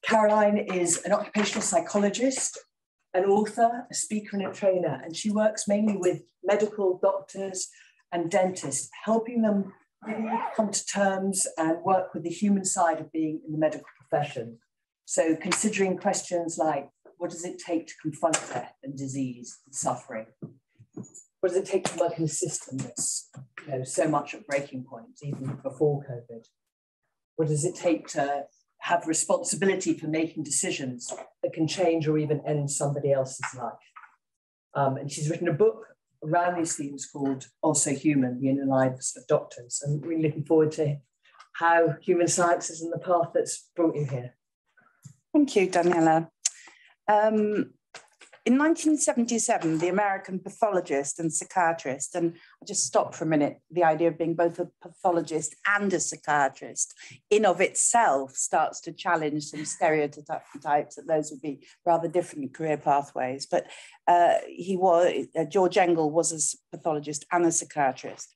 Caroline is an occupational psychologist, an author, a speaker and a trainer, and she works mainly with medical doctors and dentists, helping them really come to terms and work with the human side of being in the medical profession. So considering questions like, what does it take to confront death and disease and suffering? What does it take to work in a system that's so much at breaking points, even before COVID? What does it take to have responsibility for making decisions that can change or even end somebody else's life? And she's written a book around these themes called Also Human, The Inner Lives of Doctors. I'm really looking forward to how human science is in the path that's brought you here. Thank you, Daniela. In 1977, the American pathologist and psychiatrist, and I'll just stop for a minute, the idea of being both a pathologist and a psychiatrist in of itself starts to challenge some stereotypes that those would be rather different career pathways. But George Engel was a pathologist and a psychiatrist.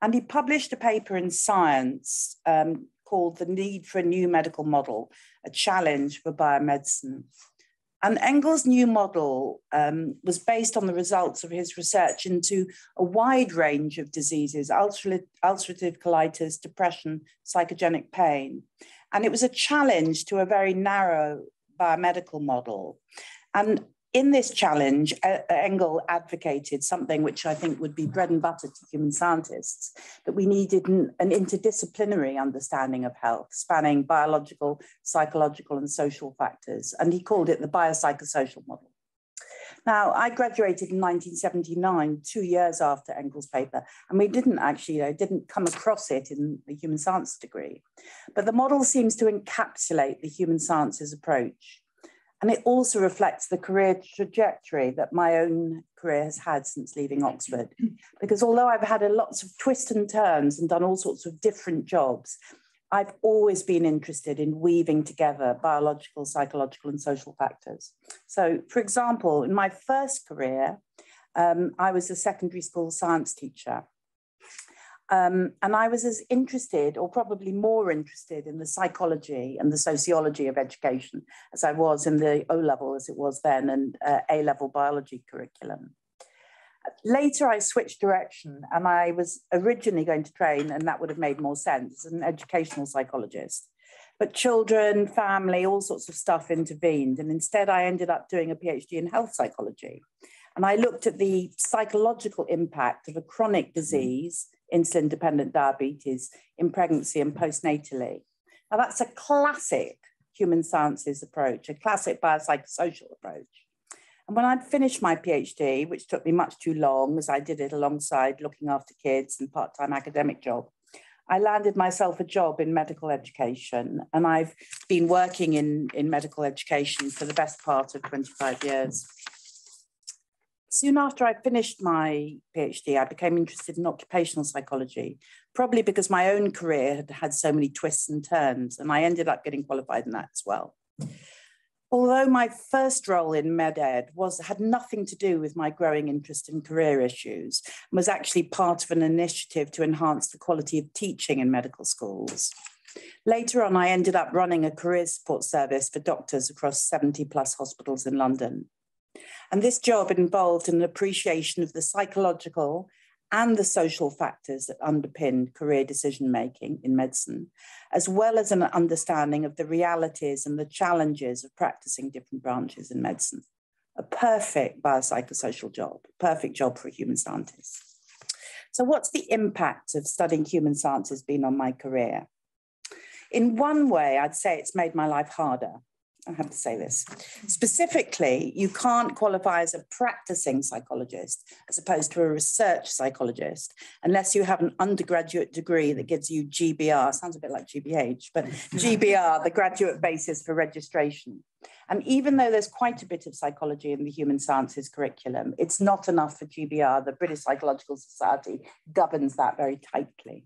And he published a paper in Science called The Need for a New Medical Model, a Challenge for Biomedicine. And Engel's new model was based on the results of his research into a wide range of diseases, ulcerative colitis, depression, psychogenic pain. And it was a challenge to a very narrow biomedical model. And in this challenge, Engel advocated something which I think would be bread and butter to human scientists, that we needed an interdisciplinary understanding of health, spanning biological, psychological, and social factors. And he called it the biopsychosocial model. Now, I graduated in 1979, 2 years after Engel's paper, and we didn't come across it in the human science degree. But the model seems to encapsulate the human sciences approach. And it also reflects the career trajectory that my own career has had since leaving Oxford. Because although I've had lots of twists and turns and done all sorts of different jobs, I've always been interested in weaving together biological, psychological, and social factors. So, for example, in my first career, I was a secondary school science teacher. And I was as interested, or probably more interested, in the psychology and the sociology of education as I was in the O-level, as it was then, and A-level biology curriculum. Later, I switched direction, and I was originally going to train, and that would have made more sense, as an educational psychologist. But children, family, all sorts of stuff intervened, and instead I ended up doing a PhD in health psychology. And I looked at the psychological impact of a chronic disease, insulin-dependent diabetes, in pregnancy and postnatally. Now, that's a classic human sciences approach, a classic biopsychosocial approach. And when I'd finished my PhD, which took me much too long, as I did it alongside looking after kids and part-time academic job, I landed myself a job in medical education. And I've been working in medical education for the best part of 25 years. Soon after I finished my PhD, I became interested in occupational psychology, probably because my own career had had so many twists and turns, and I ended up getting qualified in that as well. Although my first role in MedEd had nothing to do with my growing interest in career issues, and was actually part of an initiative to enhance the quality of teaching in medical schools. Later on, I ended up running a career support service for doctors across 70+ hospitals in London. And this job involved an appreciation of the psychological and the social factors that underpin career decision-making in medicine, as well as an understanding of the realities and the challenges of practicing different branches in medicine. A perfect biopsychosocial job, perfect job for a human scientist. So what's the impact of studying human sciences been on my career? In one way, I'd say it's made my life harder. I have to say this. Specifically, you can't qualify as a practicing psychologist as opposed to a research psychologist unless you have an undergraduate degree that gives you GBR, sounds a bit like GBH, but GBR, the graduate basis for registration. And even though there's quite a bit of psychology in the human sciences curriculum, it's not enough for GBR. The British Psychological Society governs that very tightly.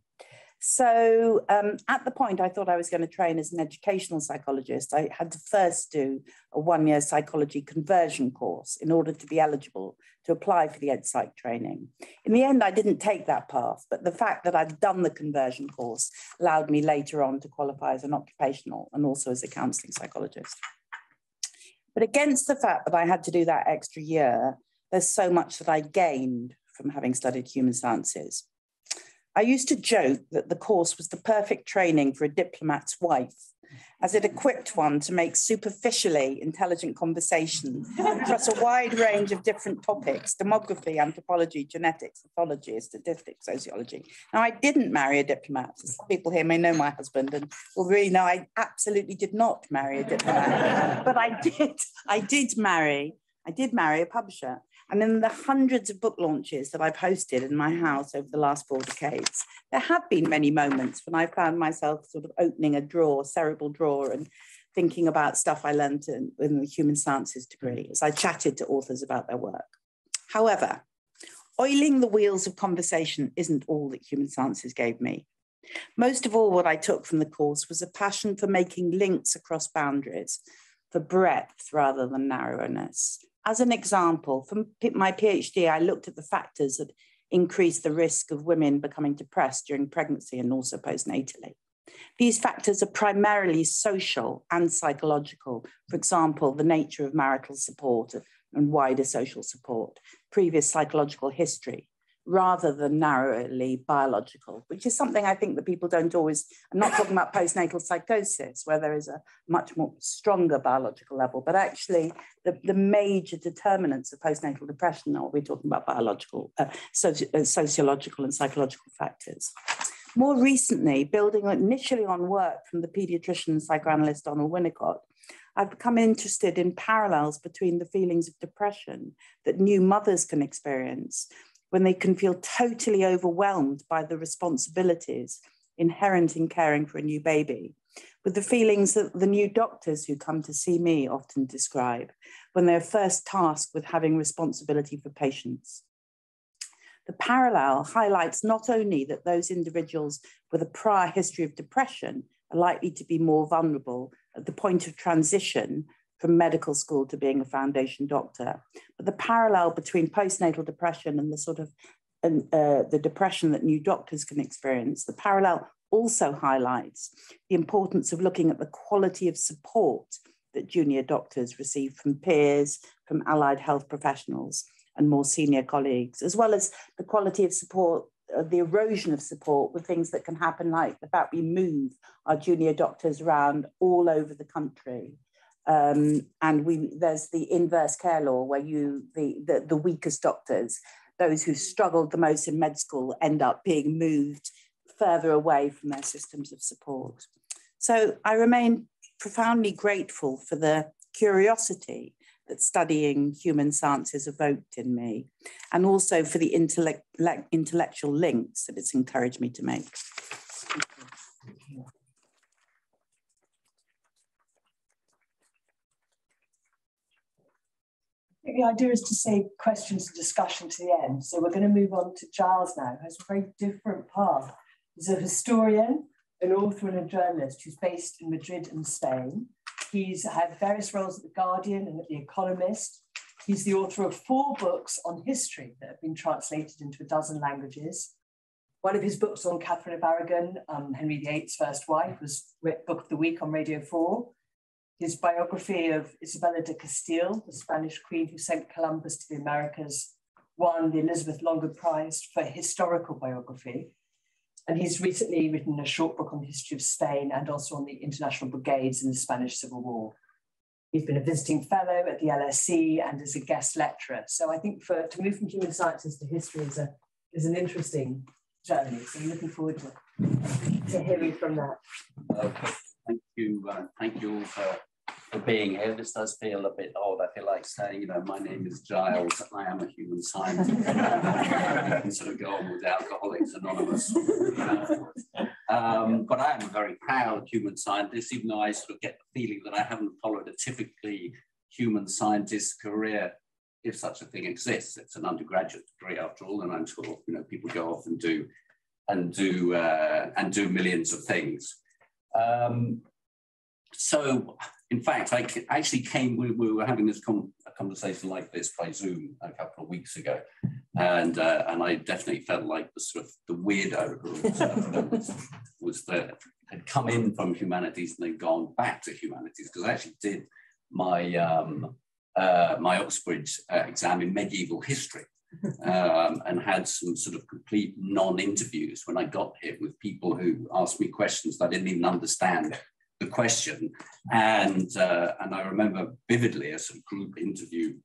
So at the point I thought I was going to train as an educational psychologist, I had to first do a one-year psychology conversion course in order to be eligible to apply for the EdPsych training. In the end, I didn't take that path, but the fact that I'd done the conversion course allowed me later on to qualify as an occupational and also as a counselling psychologist. But against the fact that I had to do that extra year, there's so much that I gained from having studied human sciences. I used to joke that the course was the perfect training for a diplomat's wife, as it equipped one to make superficially intelligent conversation across a wide range of different topics: demography, anthropology, genetics, ethology, statistics, sociology. Now, I didn't marry a diplomat. Some people here may know my husband and will really know I absolutely did not marry a diplomat, but I did marry a publisher. And in the hundreds of book launches that I've hosted in my house over the last 4 decades, there have been many moments when I found myself sort of opening a drawer, cerebral drawer, and thinking about stuff I learned in the human sciences degree as I chatted to authors about their work. However, oiling the wheels of conversation isn't all that human sciences gave me. Most of all, what I took from the course was a passion for making links across boundaries, for breadth rather than narrowness. As an example, from my PhD, I looked at the factors that increase the risk of women becoming depressed during pregnancy and also postnatally. These factors are primarily social and psychological. For example, the nature of marital support and wider social support, previous psychological history, rather than narrowly biological, which is something I think that people don't always, I'm not talking about postnatal psychosis, where there is a much more stronger biological level, but actually the major determinants of postnatal depression are, we're talking about biological, sociological and psychological factors. More recently, building initially on work from the pediatrician and psychoanalyst Donald Winnicott, I've become interested in parallels between the feelings of depression that new mothers can experience when they can feel totally overwhelmed by the responsibilities inherent in caring for a new baby, with the feelings that the new doctors who come to see me often describe when they're first tasked with having responsibility for patients. The parallel highlights not only that those individuals with a prior history of depression are likely to be more vulnerable at the point of transition from medical school to being a foundation doctor, but the parallel between postnatal depression and the sort of the depression that new doctors can experience, the parallel also highlights the importance of looking at the quality of support that junior doctors receive from peers, from allied health professionals and more senior colleagues, as well as the quality of support, the erosion of support with things that can happen, like the fact we move our junior doctors around all over the country. And there's the inverse care law where the weakest doctors, those who struggled the most in med school, end up being moved further away from their systems of support. So I remain profoundly grateful for the curiosity that studying human sciences evoked in me, and also for the intellectual links that it's encouraged me to make. The idea is to save questions and discussion to the end. So we're going to move on to Giles now, who has a very different path. He's a historian, an author and a journalist who's based in Madrid and Spain. He's had various roles at The Guardian and at The Economist. He's the author of 4 books on history that have been translated into a dozen languages. One of his books on Catherine of Aragon, Henry VIII's first wife, was Book of the Week on Radio 4. His biography of Isabella de Castile, the Spanish queen who sent Columbus to the Americas, won the Elizabeth Longer Prize for historical biography. And he's recently written a short book on the history of Spain and also on the international brigades in the Spanish Civil War. He's been a visiting fellow at the LSE and is a guest lecturer. So I think to move from human sciences to history is an interesting journey. So I'm looking forward to hearing from that. Okay. Thank you all for being here. This does feel a bit odd. I feel like saying, my name is Giles, I am a human scientist. You can sort of go on with Alcoholics Anonymous. But I am a very proud human scientist, even though I sort of get the feeling that I haven't followed a typically human scientist career, if such a thing exists. It's an undergraduate degree after all, and I'm sure people go off and do do millions of things. So, in fact, I actually came. We were having this a conversation like this by Zoom a couple of weeks ago, and I definitely felt like the sort of the weirdo who had come in from humanities and then gone back to humanities, because I actually did my my Oxbridge exam in medieval history. And had some sort of complete non-interviews when I got here with people who asked me questions that I didn't even understand the question. And I remember vividly a sort of group interview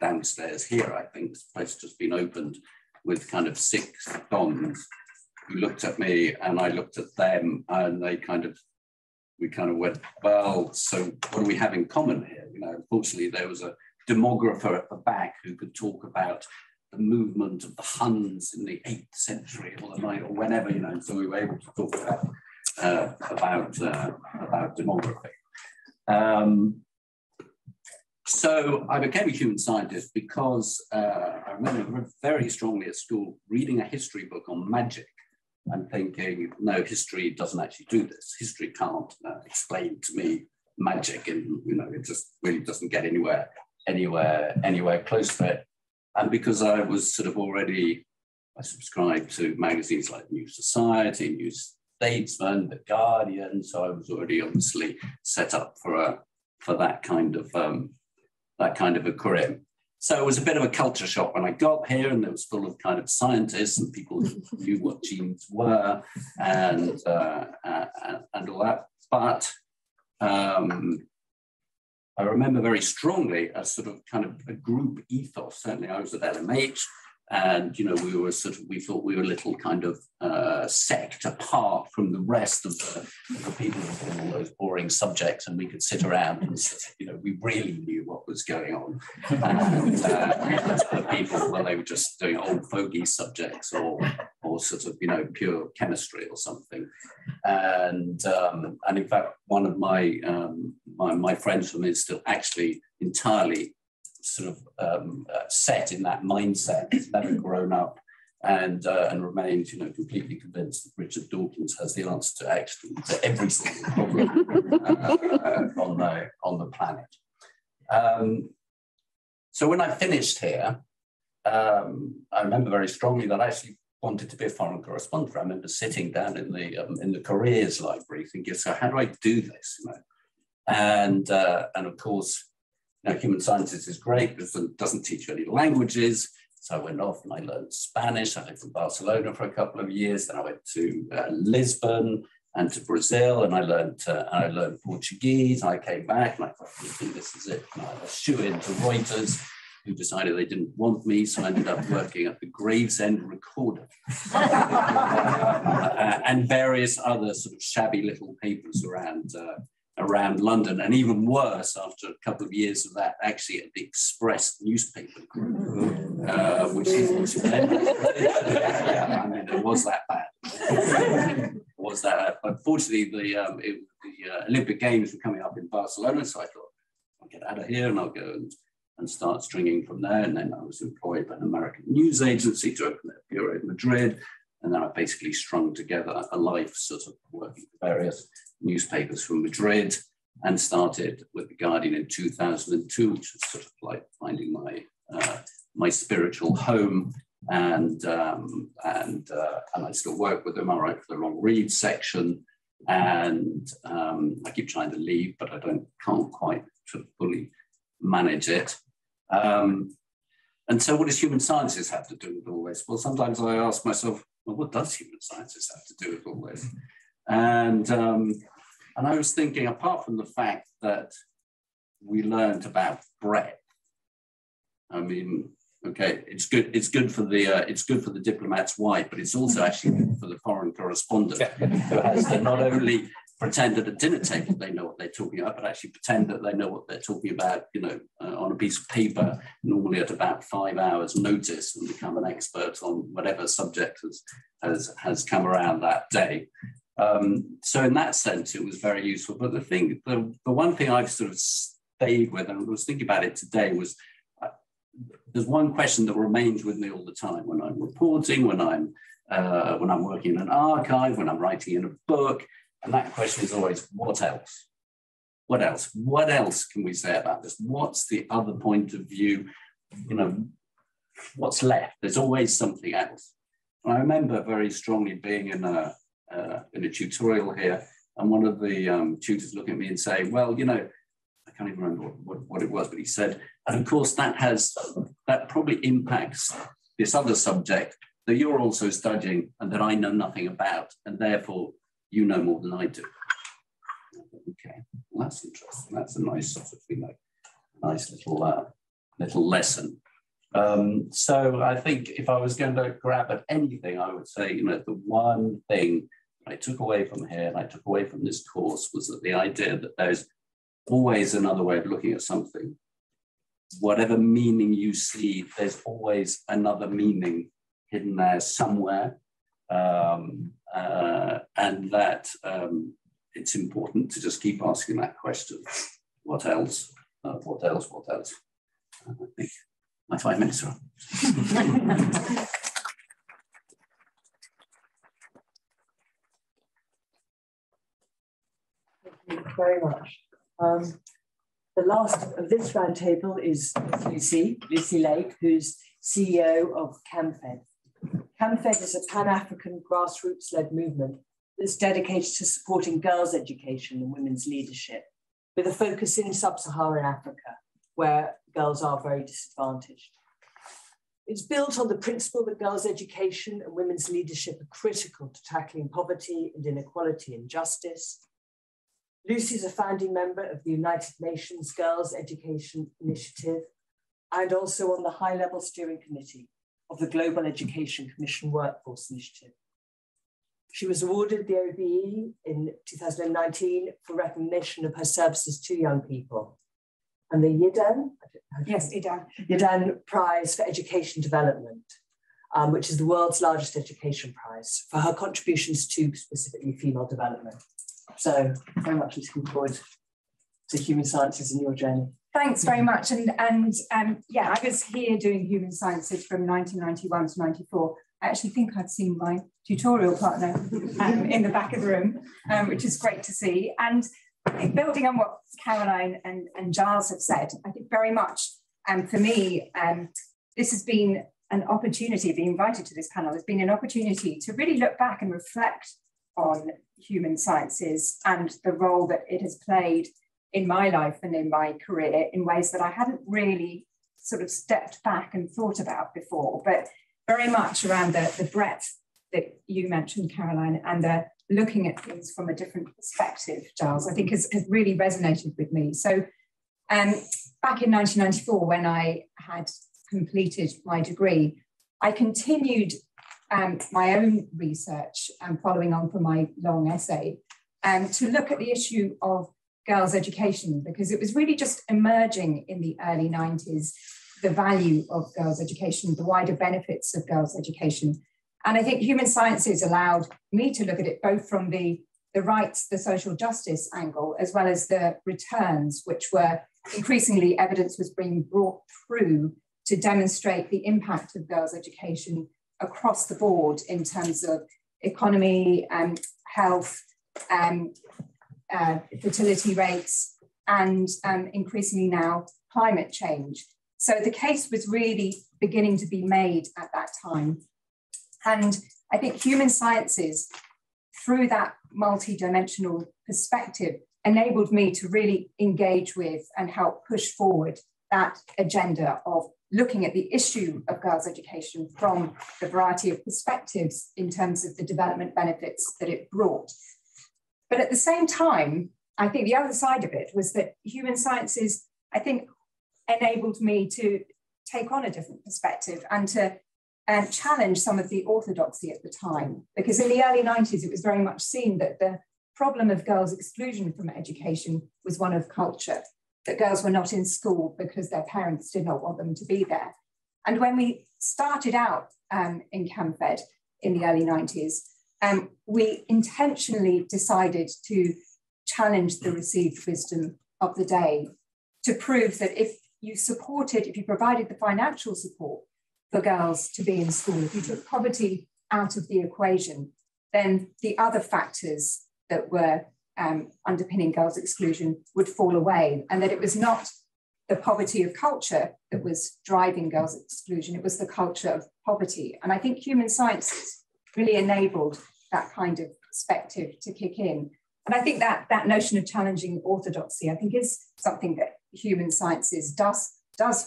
downstairs here. I think this place has just been opened, with kind of 6 dons who looked at me and I looked at them, and we kind of went, well, so what do we have in common here? You know, unfortunately, there was a demographer at the back who could talk about the movement of the Huns in the 8th century or the 9th or whenever, you know, and so we were able to talk about demography. So I became a human scientist because I remember very strongly at school reading a history book on magic and thinking, no, history doesn't actually do this. History can't explain to me magic, and you know, it just really doesn't get anywhere close to it. And because I was sort of already, I subscribed to magazines like New Society, New Statesman, The Guardian, so I was already obviously set up for that kind of a career. So it was a bit of a culture shock when I got here, and it was full of kind of scientists and people who knew what genes were and all that. But I remember very strongly a sort of kind of a group ethos. Certainly I was at LMH, and, you know, we thought we were a little kind of sect apart from the rest of the people in all those boring subjects, and we could sit around and, you know, we really knew what was going on. And the people, well, they were just doing old fogey subjects or sort of, you know, pure chemistry or something. And in fact, one of my my friends from is still actually entirely sort of set in that mindset, never grown up, and remains, you know, completely convinced that Richard Dawkins has the answer to every single problem on the planet. So when I finished here, I remember very strongly that I actually wanted to be a foreign correspondent. I remember sitting down in the careers library thinking, so how do I do this? You know? And of course, you know, human sciences is great because it doesn't teach you any languages. So I went off and I learned Spanish. I lived in Barcelona for a couple of years. Then I went to Lisbon and to Brazil, and I learned Portuguese. And I came back and I thought, I think this is it. And I was shoo-in to Reuters, who decided they didn't want me, so I ended up working at the Gravesend Recorder and various other sort of shabby little papers around London, and even worse, after a couple of years of that, actually at the Express newspaper group, which is, yeah, I mean, it was that bad. But fortunately, the Olympic Games were coming up in Barcelona, so I thought, I'll get out of here and I'll go and start stringing from there. And then I was employed by an American news agency to open their bureau in Madrid. And then I basically strung together a life sort of working for various newspapers from Madrid, and started with The Guardian in 2002, which was sort of like finding my spiritual home. And I still work with them. I write for the Long Read section, and I keep trying to leave, but I can't quite sort of fully manage it. And so what does human sciences have to do with all this? Well, sometimes I ask myself, well, what does human sciences have to do with all this? And I was thinking, apart from the fact that we learned about breadth, I mean, okay, it's good for the diplomat's wife, but it's also actually good for the foreign correspondent who has to not only pretend at a dinner table they know what they're talking about, but actually pretend that they know what they're talking about, you know, on a piece of paper, normally at about 5 hours notice, and become an expert on whatever subject has come around that day. So in that sense, it was very useful. But the one thing I've sort of stayed with, and I was thinking about it today, was there's one question that remains with me all the time when I'm reporting, when I'm when I'm working in an archive, when I'm writing in a book. And that question is always, what else? What else? What else can we say about this? What's the other point of view? You know, what's left? There's always something else. And I remember very strongly being in a tutorial here, and one of the tutors looking at me and saying, well, you know, I can't even remember what it was, but he said, and of course that probably impacts this other subject that you're also studying and that I know nothing about, and therefore you know more than I do. Okay, well, that's interesting. That's a nice sort of, you know, nice little lesson. So I think if I was going to grab at anything, I would say, you know, the one thing I took away from here and I took away from this course was that the idea that there's always another way of looking at something. Whatever meaning you see, there's always another meaning hidden there somewhere. And that it's important to just keep asking that question. What else? What else? What else? I think my 5 minutes are up. Thank you very much. The last of this roundtable is Lucy Lake, who's CEO of CAMFED. CAMFED is a Pan-African grassroots-led movement that's dedicated to supporting girls' education and women's leadership, with a focus in sub-Saharan Africa, where girls are very disadvantaged. It's built on the principle that girls' education and women's leadership are critical to tackling poverty and inequality and justice. Lucy is a founding member of the United Nations Girls' Education Initiative and also on the high-level steering committee of the Global Education Commission Workforce Initiative. She was awarded the OBE in 2019 for recognition of her services to young people, and the Yidan Prize for Education Development, which is the world's largest education prize, for her contributions to specifically female development. So very much looking forward to human sciences in your journey. Thanks very much. And yeah, I was here doing human sciences from 1991 to 94. I actually think I'd seen my tutorial partner in the back of the room, which is great to see. And building on what Caroline and Giles have said, I think very much for me, this has been an opportunity, being invited to this panel has been an opportunity to really look back and reflect on human sciences and the role that it has played in my life and in my career in ways that I hadn't really sort of stepped back and thought about before, but very much around the breadth that you mentioned, Caroline, and the looking at things from a different perspective, Giles, I think has really resonated with me. So back in 1994, when I had completed my degree, I continued my own research and following on from my long essay to look at the issue of girls' education, because it was really just emerging in the early 90s, the value of girls' education, the wider benefits of girls' education. And I think human sciences allowed me to look at it both from the rights, the social justice angle, as well as the returns, which were increasingly evidence was being brought through to demonstrate the impact of girls' education across the board in terms of economy, health, fertility rates, and increasingly now climate change. So the case was really beginning to be made at that time. And I think human sciences, through that multi-dimensional perspective, enabled me to really engage with and help push forward that agenda of looking at the issue of girls' education from the variety of perspectives in terms of the development benefits that it brought. But at the same time, I think the other side of it was that human sciences, I think, enabled me to take on a different perspective and to challenge some of the orthodoxy at the time. Because in the early 90s, it was very much seen that the problem of girls' exclusion from education was one of culture, that girls were not in school because their parents did not want them to be there. And when we started out in CAMFED in the early 90s, we intentionally decided to challenge the received wisdom of the day to prove that if you provided the financial support for girls to be in school, if you took poverty out of the equation, then the other factors that were underpinning girls' exclusion would fall away, and that it was not the poverty of culture that was driving girls' exclusion, it was the culture of poverty. And I think human sciences really enabled that kind of perspective to kick in. And I think that notion of challenging orthodoxy, I think, is something that human sciences does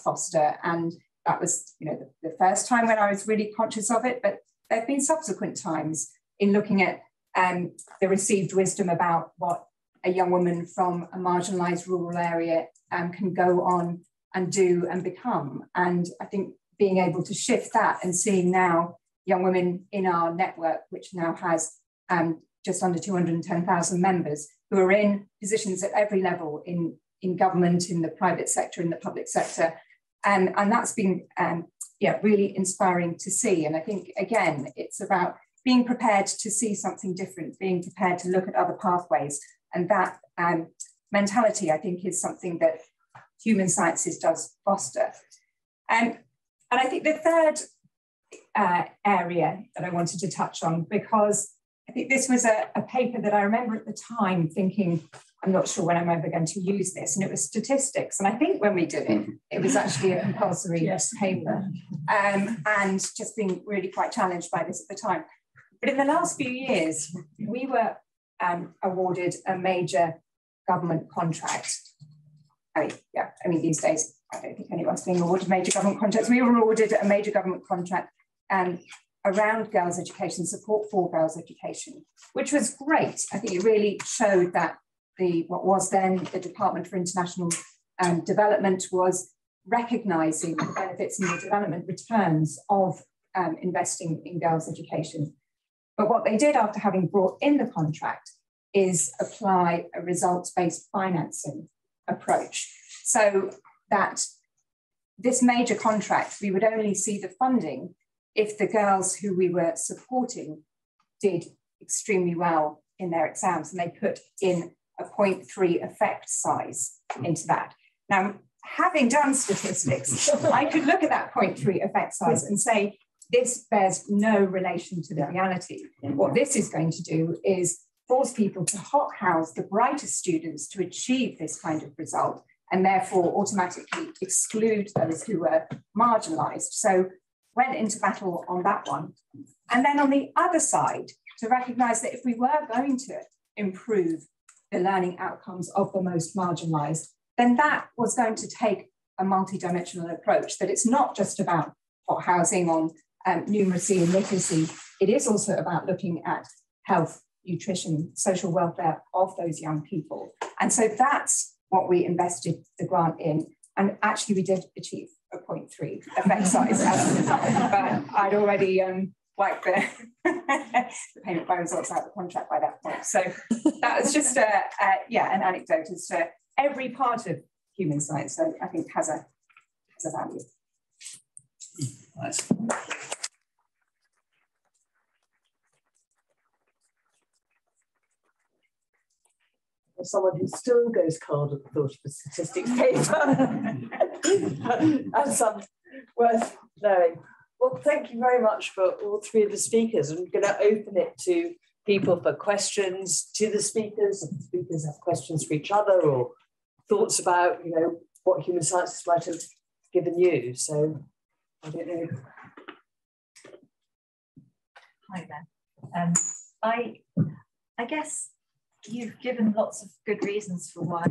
foster. And that was, you know, the first time when I was really conscious of it, but there have been subsequent times in looking at the received wisdom about what a young woman from a marginalised rural area can go on and do and become. And I think being able to shift that and seeing now young women in our network, which now has just under 210,000 members, who are in positions at every level in government, in the private sector, in the public sector. And that's been really inspiring to see. And I think, again, it's about being prepared to see something different, being prepared to look at other pathways. And that mentality, I think, is something that human sciences does foster. And I think the third area that I wanted to touch on, because I think this was a paper that I remember at the time thinking, I'm not sure when I'm ever going to use this, and it was statistics. And I think when we did it, it was actually a compulsory paper, and just being really quite challenged by this at the time. But in the last few years, we were awarded a major government contract. I mean, these days, I don't think anyone's being awarded major government contracts. We were awarded a major government contract around girls' education, support for girls' education, which was great. I think it really showed that what was then the Department for International Development was recognising the benefits and the development returns of investing in girls' education. But what they did after having brought in the contract is apply a results-based financing approach, so that this major contract, we would only see the funding if the girls who we were supporting did extremely well in their exams, and they put in a 0.3 effect size into that. Now, having done statistics, I could look at that 0.3 effect size and say, this bears no relation to the reality. What this is going to do is force people to hothouse the brightest students to achieve this kind of result, and therefore automatically exclude those who were marginalised. So went into battle on that one. And then on the other side, to recognise that if we were going to improve the learning outcomes of the most marginalised, then that was going to take a multidimensional approach, that it's not just about hothousing on numeracy and literacy, it is also about looking at health, nutrition, social welfare of those young people. And so that's what we invested the grant in. And actually we did achieve a 0.3 effect size, but I'd already wiped the payment by results out of the contract by that point. So that was just an anecdote as to every part of human science, so I think has a value. Nice. For someone who still goes cold at the thought of a statistics paper, that's worth knowing. Well, thank you very much for all three of the speakers. I'm going to open it to people for questions to the speakers. If the speakers have questions for each other or thoughts about, you know, what human sciences might have given you. So, I don't know. Hi there. I guess you've given lots of good reasons for why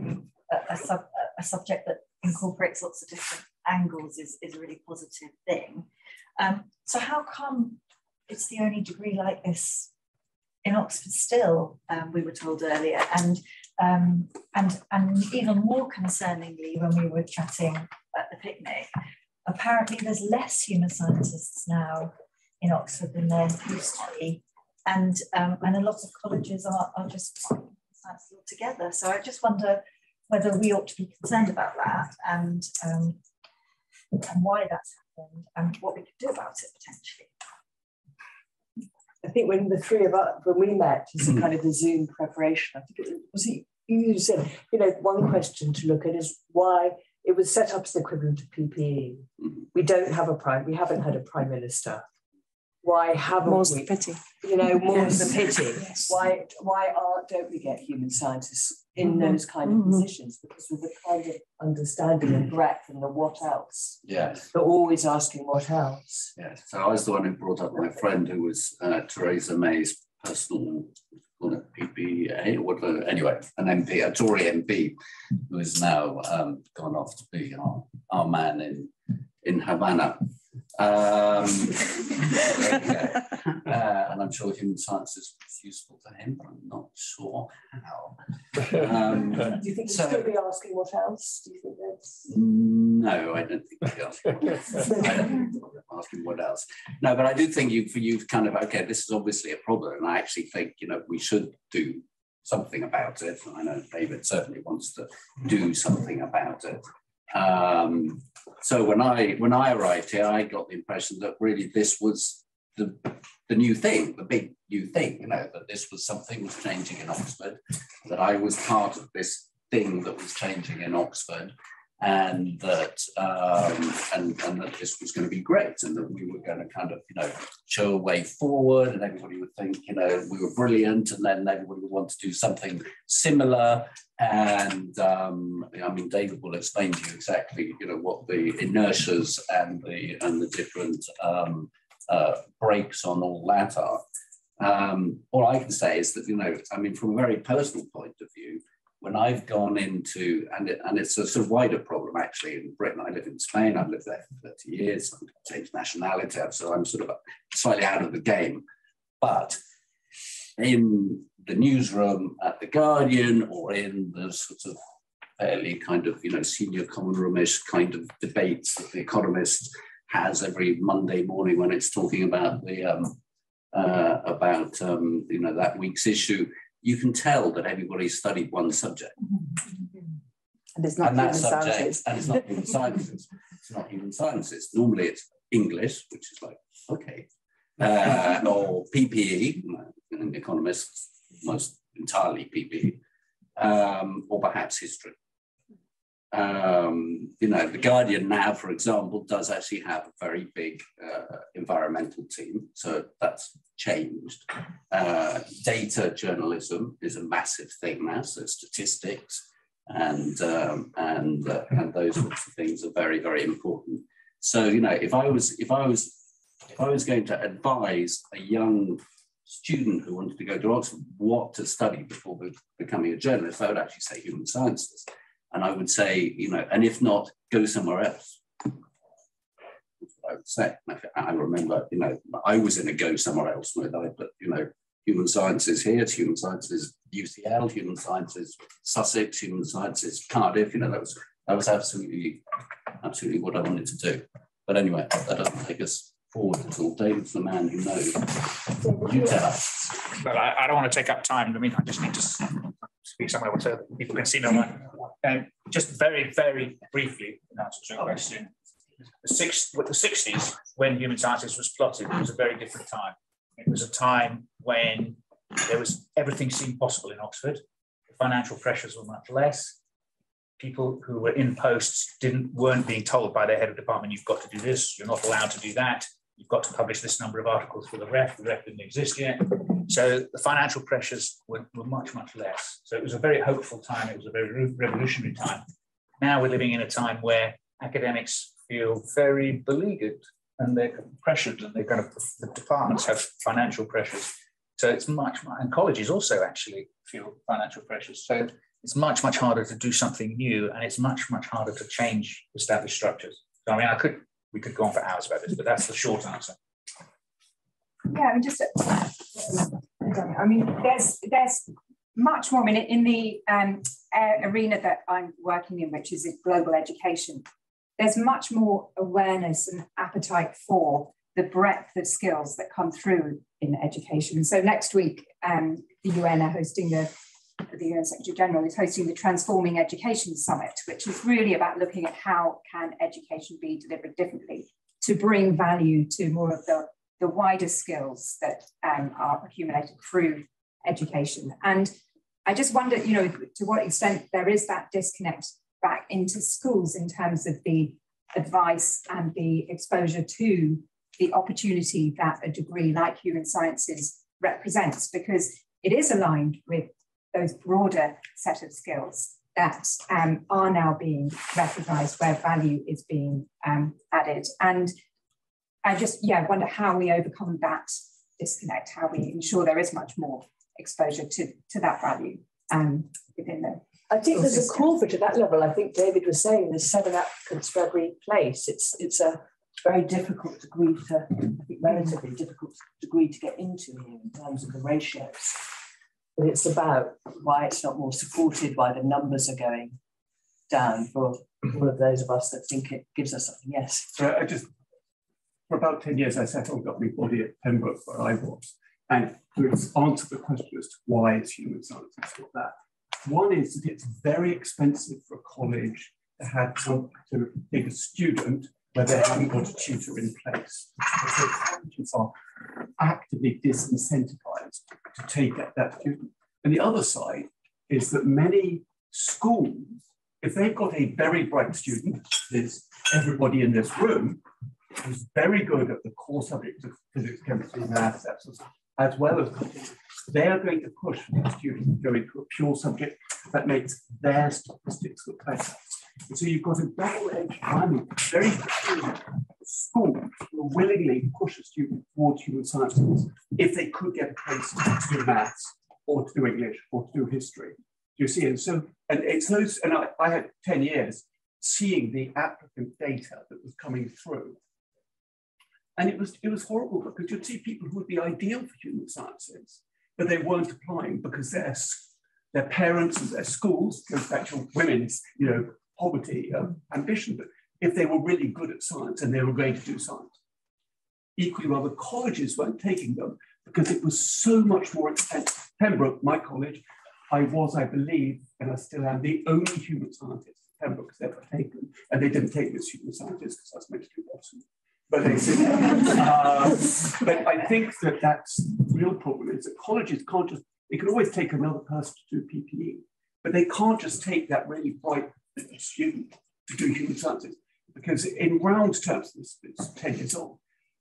a subject that incorporates lots of different angles is a really positive thing. So how come it's the only degree like this in Oxford still, we were told earlier, and even more concerningly when we were chatting at the picnic, apparently there's less human scientists now in Oxford than there used to be. And a lot of colleges are just science altogether. So I just wonder whether we ought to be concerned about that and why that's happened and what we could do about it potentially. I think when the three of us, when we met as a kind of a Zoom preparation, I think it was you said, you know, one question to look at is why it was set up as the equivalent of PPE. We don't have we haven't had a prime minister why haven't More's we? the pity. You know, more's Yes. the pity. Yes. Why don't we get human scientists in those kind of positions? Because with the kind of understanding and breadth and the what else, Yes. they're always asking what else. Yes. So I was the one who brought up my friend who was Theresa May's personal PPA or whatever. Anyway, an MP, a Tory MP, who is now gone off to be our man in Havana. And I'm sure human sciences was useful to him, but I'm not sure how. Do you think so, he'd still be asking what else? Do you think that's... No, I don't think he'd asking what else. I don't think he'd asking what else. No, but I do think you've kind of, okay, this is obviously a problem, and I actually think, you know, we should do something about it. I know David certainly wants to do something about it. So when I arrived here, I got the impression that really this was the new thing, the big new thing, you know, that this was something was changing in Oxford, that I was part of this thing that was changing in Oxford, and that and that this was going to be great, and that we were going to kind of, you know, show a way forward, and everybody would think, you know, we were brilliant, and then everybody would want to do something similar. And I mean, David will explain to you exactly, you know, what the inertias and the different breaks on all that are. All I can say is that, you know, I mean, from a very personal point of view, when I've gone into, and it's a sort of wider problem actually in Britain. I live in Spain, I've lived there for 30 years, I've changed nationality, so I'm sort of slightly out of the game. But in the newsroom at The Guardian, or in the sort of fairly kind of, you know, senior common room-ish kind of debates that The Economist has every Monday morning when it's talking about the you know, that week's issue, you can tell that everybody studied one subject. And it's not human sciences. And it's not human sciences. It's not human sciences. Normally it's English, which is like, okay. Or PPE, an economist, most entirely PPE, or perhaps history. You know, The Guardian now, for example, does actually have a very big environmental team, so that's changed. Data journalism is a massive thing now, so statistics and those sorts of things are very, very important. So, you know, if I was going to advise a young student who wanted to go to Oxford what to study before becoming a journalist, I would actually say human sciences. And I would say, you know, and if not, go somewhere else. That's what I would say. I remember, you know, I was in a go somewhere else mode, but, you know, human sciences here, it's human sciences UCL, human sciences Sussex, human sciences Cardiff, you know, that was absolutely what I wanted to do. But anyway, that doesn't take us forward at all. David's the man who knows. You tell us. Well, I don't want to take up time. I mean, I just need to speak somewhere so that people can see me online. Just very, very briefly, in answer to your question, the 60s, when human sciences was plotted, it was a very different time. It was a time when everything seemed possible in Oxford. The financial pressures were much less. People who were in posts weren't being told by their head of department, you've got to do this, you're not allowed to do that, you've got to publish this number of articles for the ref didn't exist yet. So the financial pressures were much, much less. So it was a very hopeful time, it was a very revolutionary time. Now we're living in a time where academics feel very beleaguered and they're pressured, and the departments have financial pressures. So it's much, and colleges also actually feel financial pressures. So it's much, much harder to do something new, and it's much, much harder to change established structures. So, I mean, we could go on for hours about this, but that's the short answer. Yeah, I mean, there's much more. I mean, in the arena that I'm working in, which is global education, there's much more awareness and appetite for the breadth of skills that come through in education. So next week, the UN are hosting the UN Secretary General is hosting the Transforming Education Summit, which is really about looking at how can education be delivered differently to bring value to more of the wider skills that are accumulated through education. And I just wonder, you know, to what extent there is that disconnect back into schools in terms of the advice and the exposure to the opportunity that a degree like human sciences represents, because it is aligned with those broader set of skills that are now being recognised, where value is being added. And I just, wonder how we overcome that disconnect, how we ensure there is much more exposure to that value within the I think there's a call for it at that level. I think David was saying there's 7 applicants for every place. It's a very difficult degree to, I think relatively difficult degree to get into here in terms of the ratios. But it's about why it's not more supported, why the numbers are going down for all of those of us that think it gives us something. Yes. So for about 10 years, I sat on governing body at Pembroke where I was. And to answer the question as to why is human sciences got that, one is that it's very expensive for a college to take a student where they haven't got a tutor in place. So colleges are actively disincentivized to take that student. And the other side is that many schools, if they've got a very bright student, there's everybody in this room, who's very good at the core subjects of physics, chemistry, maths, that sort of stuff, as well as they are going to push the student to go into a pure subject that makes their statistics look better. And so you've got a double-edged diamond. Very few schools will willingly push a student towards human sciences if they could get a place to do maths or to do English or to do history. Do you see? And so, and it's those, and I had 10 years seeing the applicant data that was coming through. And it was horrible because you'd see people who would be ideal for human sciences, but they weren't applying because their parents and their schools, goes back to women's, poverty, ambition, but if they were really good at science and they were going to do science. Equally well, the colleges weren't taking them because it was so much more expensive. Pembroke, my college, I believe, and I still am, the only human scientist Pembroke has ever taken, and they didn't take me as human scientist because I was meant to do Boston. But they said, but I think that's the real problem is that colleges can't just, they can always take another person to do PPE, but they can't just take that really bright student to do human sciences, because in round terms, this is 10 years old,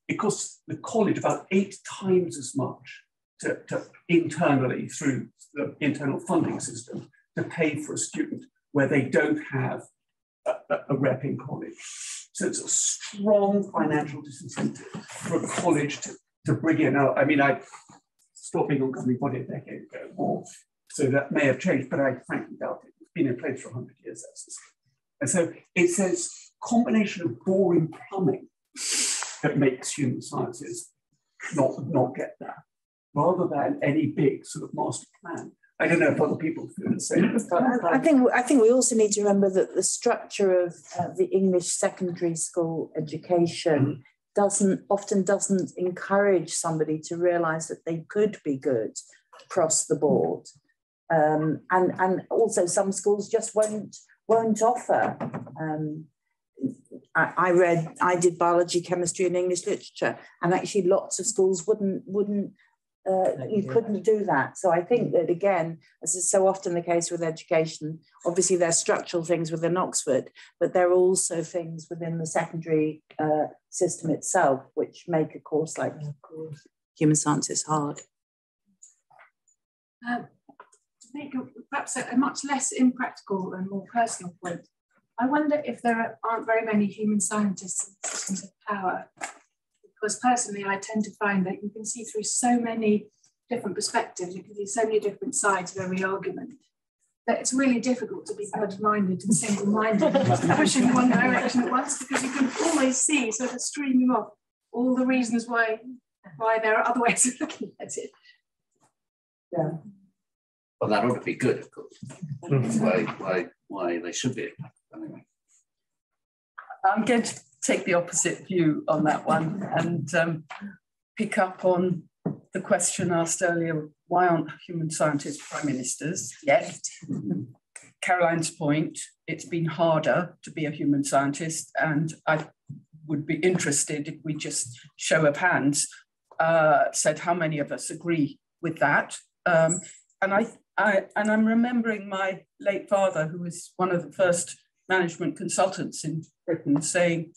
it costs the college about 8 times as much to internally through the internal funding system to pay for a student where they don't have a rep in college. So it's a strong financial disincentive for a college to bring in. I mean, I stopped being on governing body a decade ago more, so that may have changed, but I frankly doubt it. It's been in place for 100 years, that's the scheme. And so it says combination of boring plumbing that makes human sciences not get that, rather than any big sort of master plan. I don't know if other people feel the same. I think we also need to remember that the structure of the English secondary school education often doesn't encourage somebody to realise that they could be good across the board, and also some schools just won't offer. I did biology, chemistry, and English literature, and actually lots of schools wouldn't. You couldn't do that. So I think that, again, as is so often the case with education, obviously there are structural things within Oxford, but there are also things within the secondary system itself which make a course like human sciences hard. To make perhaps a much less impractical and more personal point, I wonder if there aren't very many human scientists in systems of power. Because personally, I tend to find that you can see through so many different perspectives, you can see so many different sides of every argument, that it's really difficult to be closed-minded and single-minded and just push in one direction at once, because you can always see sort of streaming off all the reasons why there are other ways of looking at it. Yeah. Well, that ought to be good, of course. Why they should be. Anyway. I'm going to take the opposite view on that one and pick up on the question asked earlier, why aren't human scientists prime ministers yet? Caroline's point, it's been harder to be a human scientist, and I would be interested if we just show of hands said how many of us agree with that. And I'm remembering my late father, who was one of the first management consultants in Britain, saying,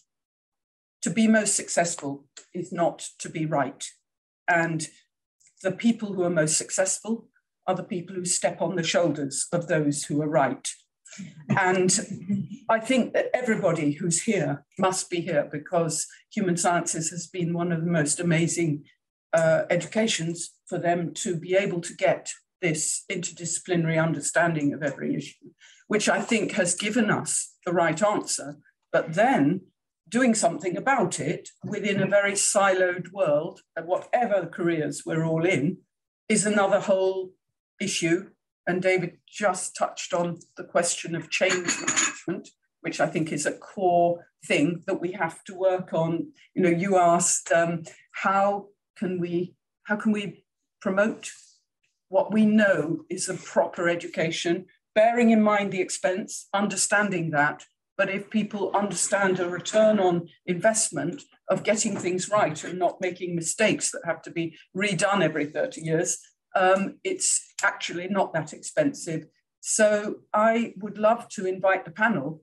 to be most successful is not to be right. And the people who are most successful are the people who step on the shoulders of those who are right. And I think that everybody who's here must be here because human sciences has been one of the most amazing educations for them to be able to get this interdisciplinary understanding of every issue, which I think has given us the right answer, but then doing something about it within a very siloed world, and whatever careers we're all in, is another whole issue. And David just touched on the question of change management, which I think is a core thing that we have to work on. You know, you asked how can we promote what we know is a proper education, bearing in mind the expense, understanding that. But if people understand a return on investment of getting things right and not making mistakes that have to be redone every 30 years, it's actually not that expensive. So I would love to invite the panel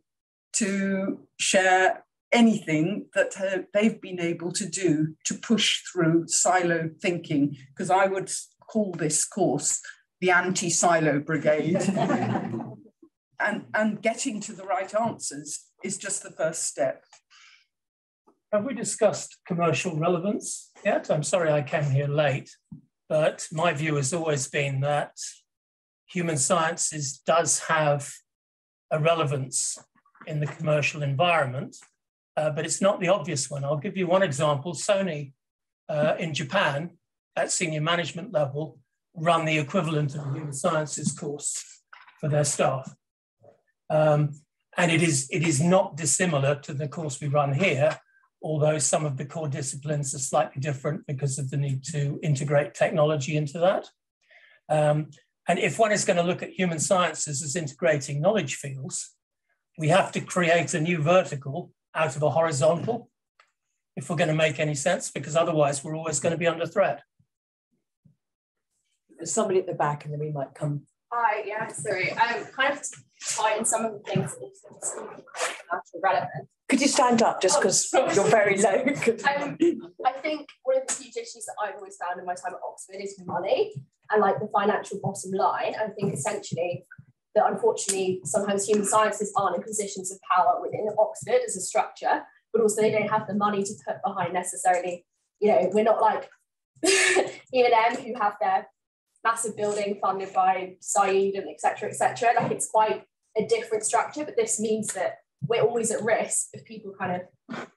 to share anything that they've been able to do to push through siloed thinking, because I would call this course the anti-silo brigade. And getting to the right answers is just the first step. Have we discussed commercial relevance yet? I'm sorry I came here late, but my view has always been that human sciences does have a relevance in the commercial environment, but it's not the obvious one. I'll give you one example. Sony in Japan at senior management level run the equivalent of a human sciences course for their staff. And it is not dissimilar to the course we run here, although some of the core disciplines are slightly different because of the need to integrate technology into that. And if one is going to look at human sciences as integrating knowledge fields, we have to create a new vertical out of a horizontal if we're going to make any sense, because otherwise we're always going to be under threat. There's somebody at the back and then we might come. Hi, yeah, sorry. Kind of tie in some of the things that are relevant. Could you stand up just because you're very low? I think one of the huge issues that I've always found in my time at Oxford is money and like the financial bottom line. I think essentially that unfortunately sometimes human sciences aren't in positions of power within Oxford as a structure, but also they don't have the money to put behind necessarily. You know, we're not like E&M who have their massive building funded by Said and et cetera, like it's quite a different structure, but this means that we're always at risk if people kind of,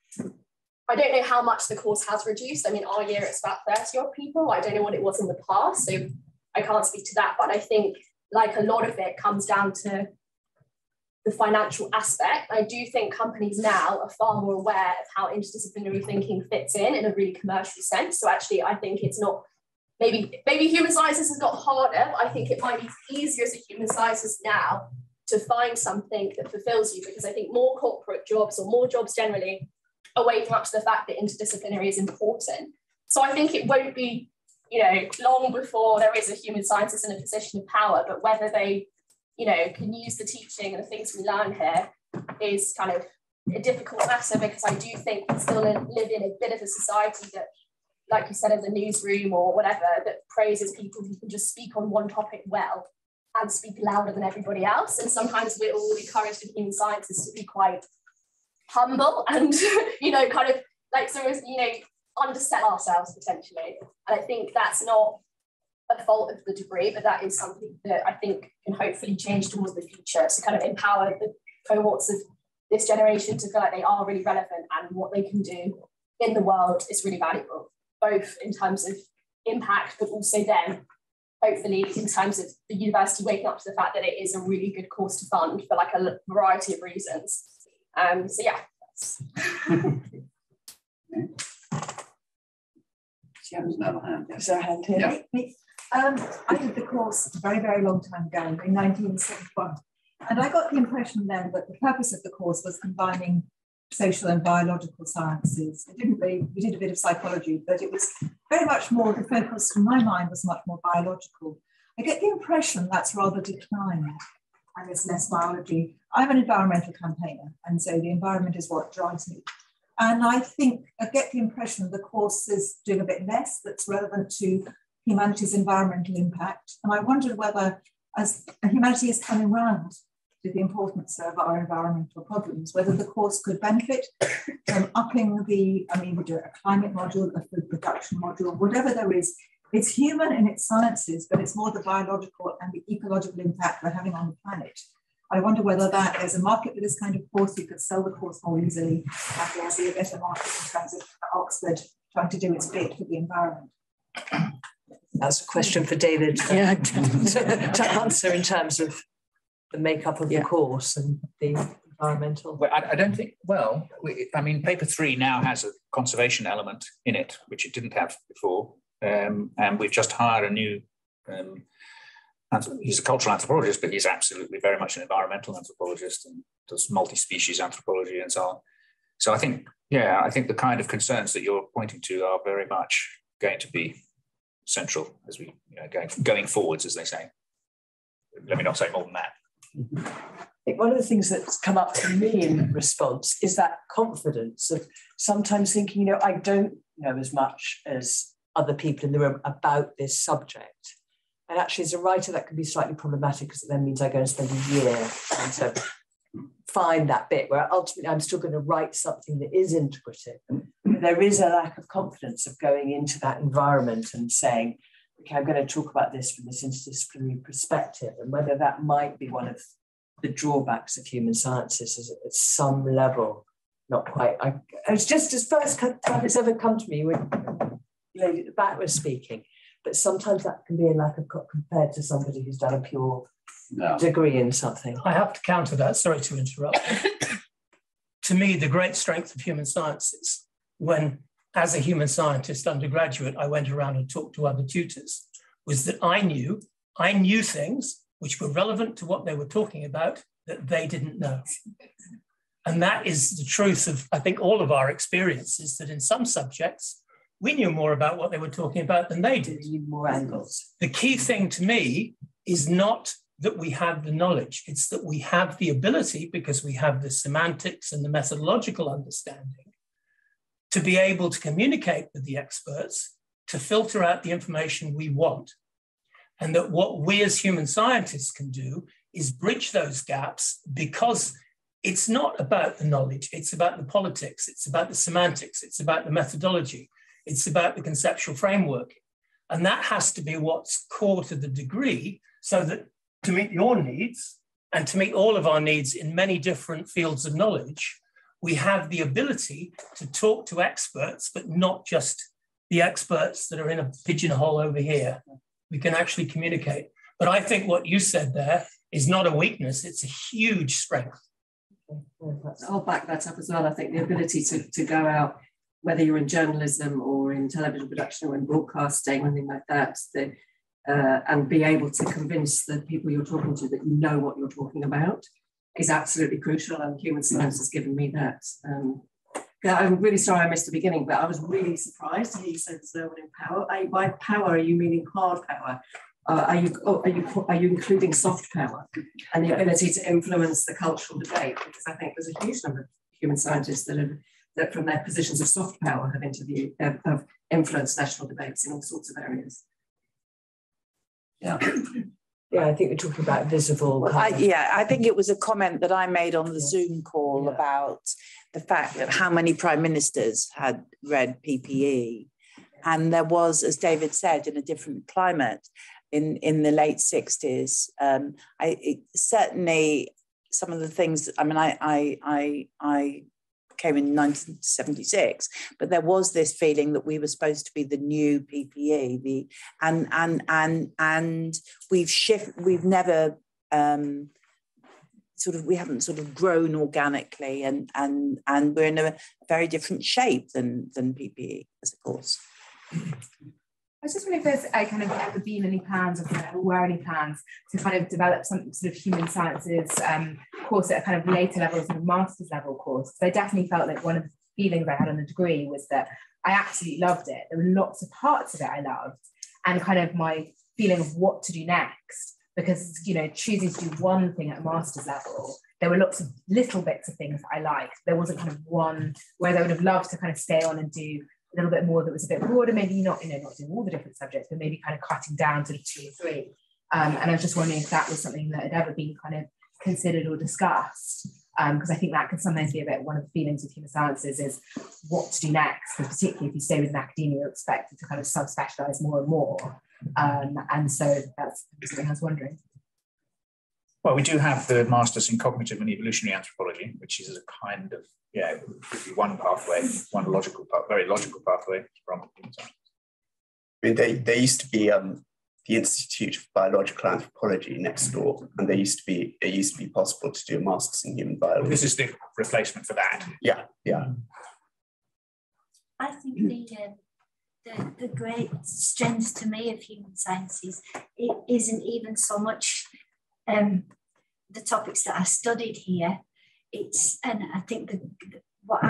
I don't know how much the course has reduced. I mean, our year it's about 30 odd people. I don't know what it was in the past, so I can't speak to that, but I think like a lot of it comes down to the financial aspect. I do think companies now are far more aware of how interdisciplinary thinking fits in a really commercial sense. So actually, I think it's not, maybe human sciences has got harder, but I think it might be easier as a human scientist now to find something that fulfills you, because I think more corporate jobs or more jobs generally are waking up to the fact that interdisciplinary is important. So I think it won't be, you know, long before there is a human scientist in a position of power, but whether they, you know, can use the teaching and the things we learn here is kind of a difficult matter, because I do think we still live in a bit of a society that, like you said, in the newsroom or whatever, that praises people who can just speak on one topic well and speak louder than everybody else. And sometimes we're all encouraged in human sciences to be quite humble and, you know, kind of like, so as, you know, undersell ourselves potentially. And I think that's not a fault of the degree, but that is something that I think can hopefully change towards the future to kind of empower the cohorts of this generation to feel like they are really relevant and what they can do in the world is really valuable, both in terms of impact, but also then hopefully in terms of the university waking up to the fact that it is a really good course to fund for like a variety of reasons. So yeah. She has another hand. Is there a hand here? Yeah. I did the course a very, very long time ago in 1971. And I got the impression then that the purpose of the course was combining social and biological sciences. We did a bit of psychology, but it was very much more, the focus in my mind was much more biological. I get the impression that's rather declined and there's less biology. I'm an environmental campaigner, and so the environment is what drives me. And I think I get the impression the course is doing a bit less that's relevant to humanity's environmental impact. And I wondered whether, as humanity is coming round to the importance of our environmental problems, whether the course could benefit from upping the, I mean, we do a climate module, a food production module, whatever there is. It's human in its sciences, but it's more the biological and the ecological impact we're having on the planet. I wonder whether there's a market for this kind of course. You could sell the course more easily, and there'll be a better market in terms of Oxford trying to do its bit for the environment. That's a question for David to answer in terms of the makeup of the course and the environmental. Well, I don't think, well, I mean, paper 3 now has a conservation element in it, which it didn't have before. And we've just hired a new, he's a cultural anthropologist, but he's absolutely very much an environmental anthropologist and does multi-species anthropology and so on. So I think, yeah, I think the kind of concerns that you're pointing to are very much going to be central as we, going forwards, as they say. Let me not say more than that. I think one of the things that's come up to me in response is that confidence of sometimes thinking, I don't know as much as other people in the room about this subject. And actually, as a writer, that can be slightly problematic because it then means I go and spend a year trying to find that bit where ultimately I'm still going to write something that is integrative. But there is a lack of confidence of going into that environment and saying, okay, I'm going to talk about this from this interdisciplinary perspective, and whether that might be one of the drawbacks of human sciences is at some level, not quite. It's just as first time it's ever come to me when Lady at the back was speaking, but sometimes that can be a lack of compared to somebody who's done a pure degree in something. I have to counter that, sorry to interrupt. To me, the great strength of human sciences, when as a human scientist undergraduate, I went around and talked to other tutors, was that I knew things which were relevant to what they were talking about that they didn't know. And that is the truth of, I think, all of our experiences, that in some subjects, we knew more about what they were talking about than they did. More angles. The key thing to me is not that we have the knowledge, it's that we have the ability, because we have the semantics and the methodological understanding, to be able to communicate with the experts, to filter out the information we want. And that what we as human scientists can do is bridge those gaps, because it's not about the knowledge, it's about the politics, it's about the semantics, it's about the methodology, it's about the conceptual framework. And that has to be what's core to the degree, so that to meet your needs and to meet all of our needs in many different fields of knowledge, we have the ability to talk to experts, but not just the experts that are in a pigeonhole over here. We can actually communicate. But I think what you said there is not a weakness, it's a huge strength. I'll back that up as well. I think the ability to go out, whether you're in journalism or in television production or in broadcasting or anything like that, and be able to convince the people you're talking to that you know what you're talking about is absolutely crucial, and human science has given me that. I'm really sorry I missed the beginning, but I was really surprised to hear you say there's no one in power. By power, are you meaning hard power? Are you including soft power and the ability to influence the cultural debate? Because I think there's a huge number of human scientists that from their positions of soft power have influenced national debates in all sorts of areas. Yeah. Yeah, I think we're talking about visible. I think it was a comment that I made on the Zoom call about the fact that how many prime ministers had read PPE. And there was, as David said, in a different climate in the late 60s. Certainly some of the things, I mean, I came in 1976, but there was this feeling that we were supposed to be the new PPE, and we've never we haven't sort of grown organically, and we're in a very different shape than PPE as a course. I was just wondering if there's ever been any plans, or were any plans to kind of develop some sort of human sciences course at a kind of later levels of a master's level course. Because I definitely felt like one of the feelings I had on the degree was that I absolutely loved it. There were lots of parts of it I loved, and kind of my feeling of what to do next. Because choosing to do one thing at a master's level there were lots of little bits of things that I liked. There wasn't kind of one where I would have loved to kind of stay on and do a little bit more that was a bit broader, maybe not, not doing all the different subjects, but maybe kind of cutting down to 2 or 3. And I was just wondering if that was something that had ever been kind of considered or discussed, because I think that can sometimes be a bit one of the feelings with human sciences is what to do next, and particularly if you stay within academia, you're expected to kind of subspecialize more and more. And so that's something I was wondering. Well, we do have the Masters in Cognitive and Evolutionary Anthropology, which is a kind of, one pathway, one logical, very logical pathway from human science. I mean, there used to be the Institute of Biological Anthropology next door, and it used to be possible to do a Masters in Human Biology. This is the replacement for that. Yeah. I think the great strength to me of human sciences, it isn't even so much the topics that I studied here. And I think when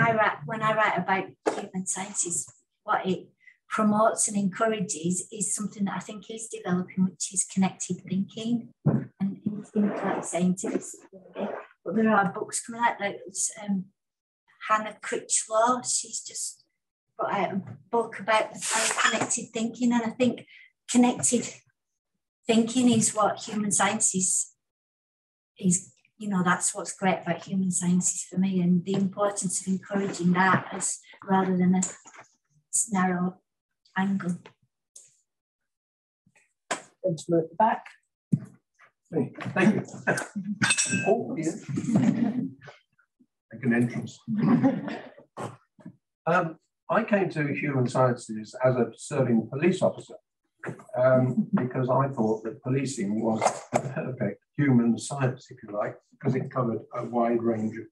I write about human sciences, what it promotes and encourages is something that I think is developing, which is connected thinking and like scientificity. But there are books coming out, like Hannah Critchlow, she's just brought out a book about connected thinking, and I think connected thinking is what human sciences is, that's what's great about human sciences for me, and the importance of encouraging that as rather than a narrow angle. Gentleman at the back. Thank you. Oh, yeah. Like an entrance. I came to human sciences as a serving police officer because I thought that policing was a perfect human science, if you like, because it covered a wide range of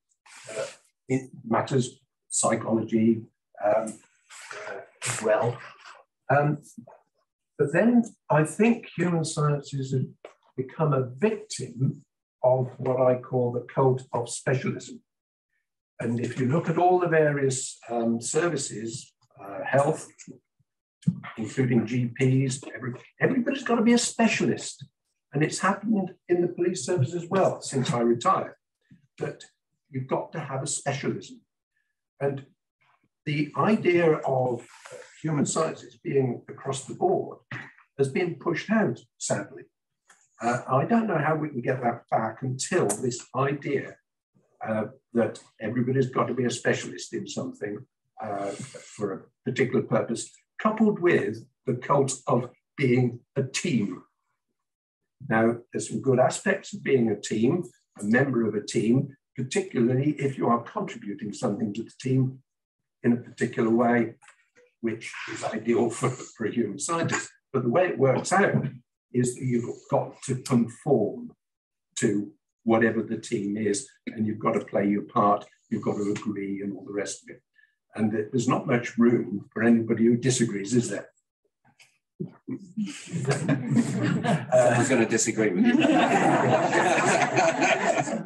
matters, psychology as well. But then I think human sciences have become a victim of what I call the cult of specialism. And if you look at all the various services, health, including GPs, everybody's got to be a specialist. And it's happened in the police service as well since I retired, that you've got to have a specialism. And the idea of human sciences being across the board has been pushed out, sadly. I don't know how we can get that back until this idea that everybody's got to be a specialist in something for a particular purpose, coupled with the cult of being a team. Now, there's some good aspects of being a team, a member of a team, particularly if you are contributing something to the team in a particular way, which is ideal for a human scientist. But the way it works out is that you've got to conform to whatever the team is, and you've got to play your part, you've got to agree and all the rest of it. And there's not much room for anybody who disagrees, is there? Someone's going to disagree with you.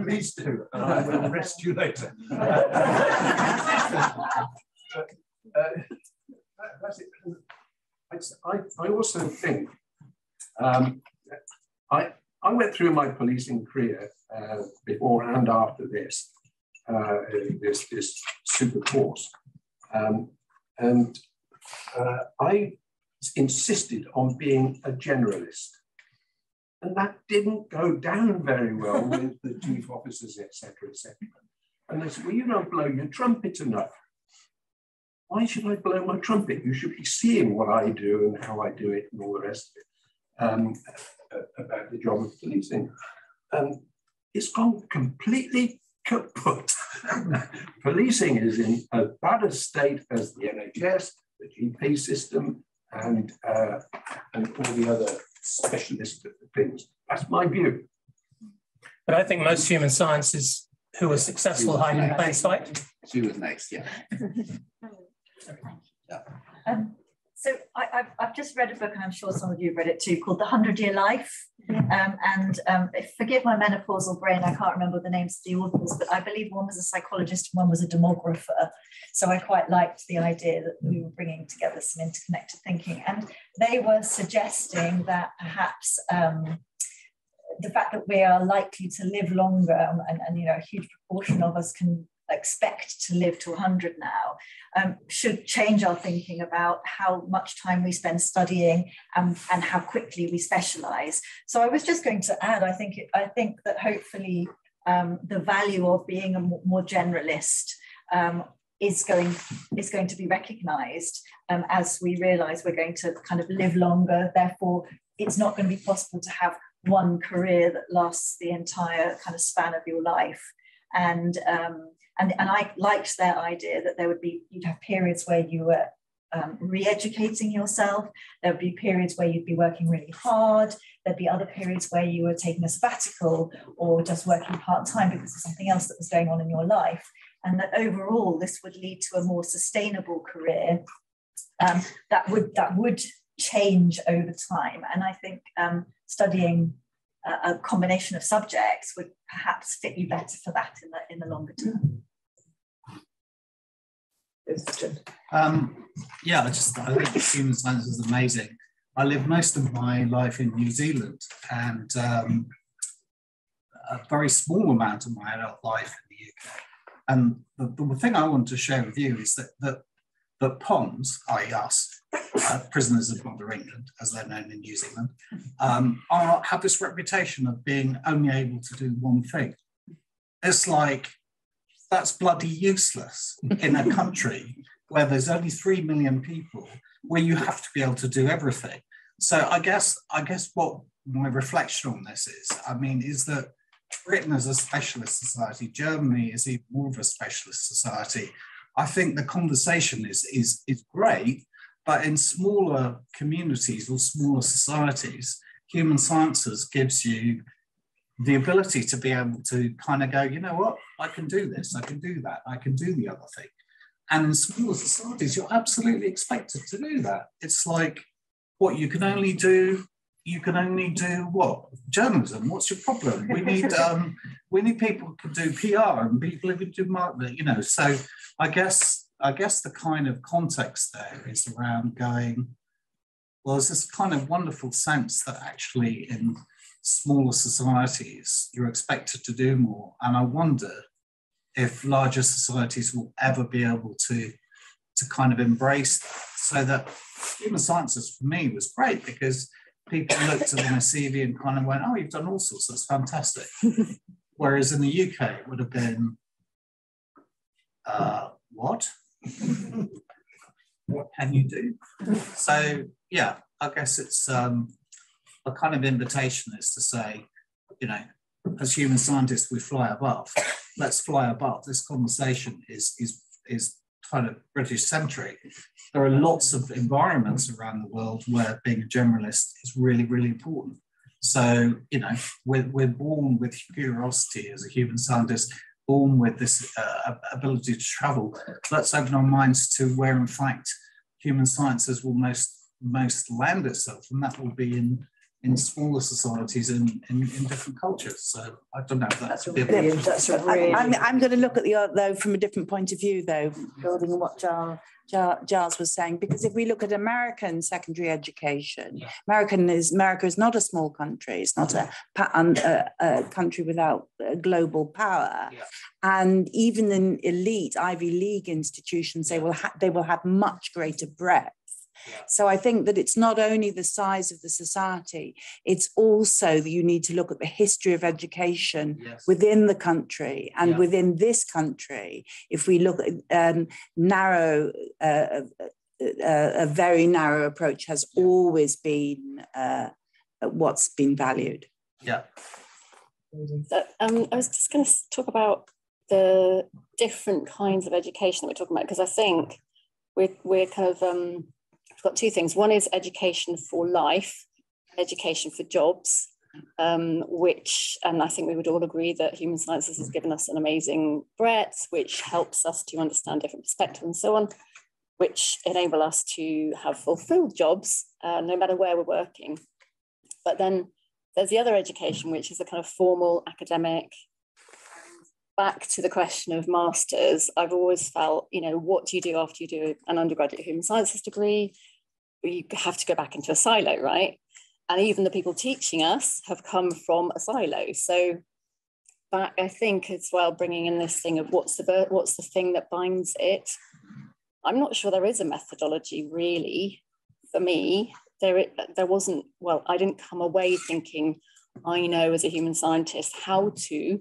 Please do, and I will arrest you later. That's it. I also think I went through my policing career before and after this super course, and I insisted on being a generalist, and that didn't go down very well with the chief officers, etc., etc. And they said, "Well, you don't blow your trumpet enough." Why should I blow my trumpet? You should be seeing what I do and how I do it and all the rest of it about the job of policing. It's gone completely kaput. Policing is in as bad a state as the NHS, the GP system, and all the other specialist things. That's my view. But I think most human sciences who are successful hide in plain sight. She was next, yeah. So I've just read a book, and I'm sure some of you have read it too, called The 100-Year Life. Forgive my menopausal brain, I can't remember the names of the authors, but I believe one was a psychologist and one was a demographer. So I quite liked the idea that we were bringing together some interconnected thinking. And they were suggesting that perhaps the fact that we are likely to live longer, and you know, a huge proportion of us can expect to live to 100 now, should change our thinking about how much time we spend studying and how quickly we specialize. So I was just going to add, I think that hopefully the value of being a more generalist is going to be recognized as we realize we're going to kind of live longer. Therefore, it's not going to be possible to have one career that lasts the entire kind of span of your life. And I liked their idea that you'd have periods where you were re-educating yourself. There would be periods where you'd be working really hard. There'd be other periods where you were taking a sabbatical or just working part-time because of something else that was going on in your life. And that overall, this would lead to a more sustainable career that would change over time. And I think studying a combination of subjects would perhaps fit you better for that in the longer term. Yeah, I think human science is amazing. I lived most of my life in New Zealand, and a very small amount of my adult life in the UK. And the thing I want to share with you is that POMs, i.e. us, prisoners of Mother England, as they're known in New Zealand, have this reputation of being only able to do one thing. It's like, that's bloody useless in a country where there's only 3 million people, where you have to be able to do everything. So I guess what my reflection on this is that Britain is a specialist society, Germany is even more of a specialist society. I think the conversation is great, but in smaller communities or smaller societies, human sciences gives you the ability to be able to kind of go, you know what, I can do this, I can do that, I can do the other thing. And in smaller societies, you're absolutely expected to do that. It's like, what, you can only do what? Journalism. What's your problem? We need people who can do PR and people who can do marketing, you know. So I guess the kind of context there is around going, well, there's this kind of wonderful sense that actually in smaller societies, you're expected to do more. And I wonder if larger societies will ever be able to kind of embrace that. So that human sciences for me was great because people looked at my CV and kind of went, oh, you've done all sorts, that's fantastic. Whereas in the UK, it would have been, what? What can you do? So, yeah, I guess it's a kind of invitation is to say, you know, as human scientists, we fly above. Let's fly above. This conversation is kind of British centric. There are lots of environments around the world where being a generalist is really, really important. So, you know, we're born with curiosity as a human scientist, born with this ability to travel. Let's open our minds to where, in fact, human sciences will most land itself, and that will be in smaller societies in different cultures. So I don't know if that's really. I'm going to look at though from a different point of view, though, building on what Giles was saying, because if we look at American secondary education, America is not a small country. It's not a country without global power, and even in elite Ivy League institutions, they will have much greater breadth. So I think that it's not only the size of the society, it's also that you need to look at the history of education within the country and within this country. If we look at a very narrow approach has always been what's been valued. Yeah. So, I was just going to talk about the different kinds of education that we're talking about, because I think we're kind of we've got two things. One is education for life, education for jobs, which, and I think we would all agree that human sciences has given us an amazing breadth, which helps us to understand different perspectives and so on, which enable us to have fulfilled jobs, no matter where we're working. But then there's the other education, which is a kind of formal academic. Back to the question of masters, I've always felt, you know, what do you do after you do an undergraduate human sciences degree? You have to go back into a silo, right? And even the people teaching us have come from a silo. So that, I think, as well, bringing in this thing of what's the thing that binds it. I'm not sure there is a methodology really for me. There wasn't, well, I didn't come away thinking, I know as a human scientist how to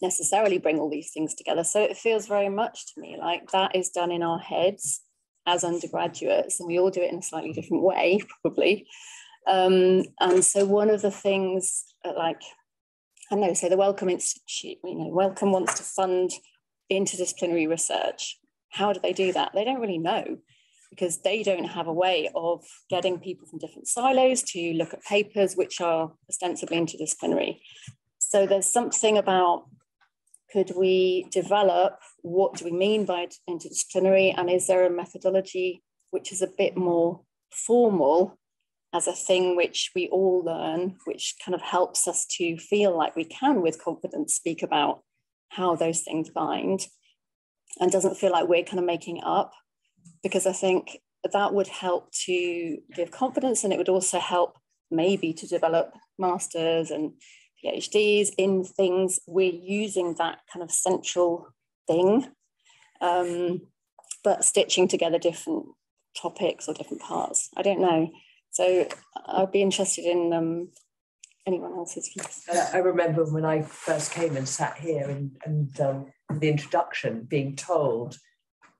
necessarily bring all these things together. So it feels very much to me like that is done in our heads as undergraduates, and we all do it in a slightly different way, probably. And so one of the things, like, I know, say the Wellcome Institute, Wellcome wants to fund interdisciplinary research. How do they do that? They don't really know, because they don't have a way of getting people from different silos to look at papers which are ostensibly interdisciplinary. So there's something about, could we develop, what do we mean by interdisciplinary, and is there a methodology which is a bit more formal as a thing which we all learn, which kind of helps us to feel like we can with confidence speak about how those things bind, and doesn't feel like we're kind of making it up, because I think that would help to give confidence, and it would also help maybe to develop masters and PhDs in things we're using that kind of central thing, but stitching together different topics or different parts. I don't know. So I'd be interested in anyone else's views. I remember when I first came and sat here and the introduction being told,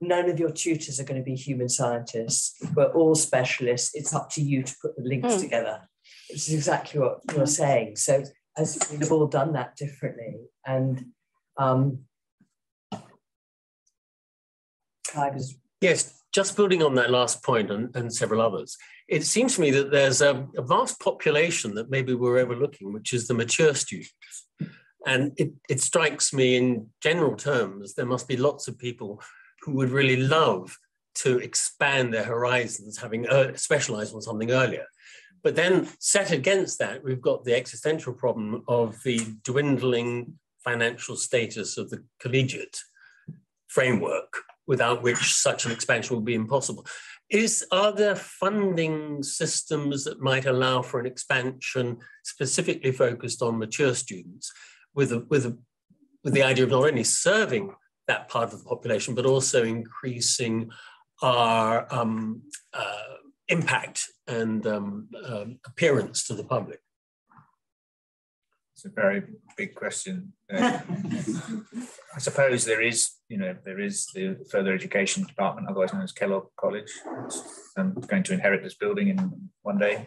none of your tutors are going to be human scientists. We're all specialists. It's up to you to put the links together. Which is exactly what you're saying. So as we've all done that differently. And Yes, just building on that last point and several others, it seems to me that there's a vast population that maybe we're overlooking, which is the mature students. And it strikes me in general terms, there must be lots of people who would really love to expand their horizons, having specialized on something earlier. But then set against that, we've got the existential problem of the dwindling financial status of the collegiate framework, without which such an expansion would be impossible. Are there funding systems that might allow for an expansion specifically focused on mature students, with the idea of not only serving that part of the population, but also increasing our impact and appearance to the public? It's a very big question. I suppose there is the further education department, otherwise known as Kellogg College. I'm going to inherit this building in one day.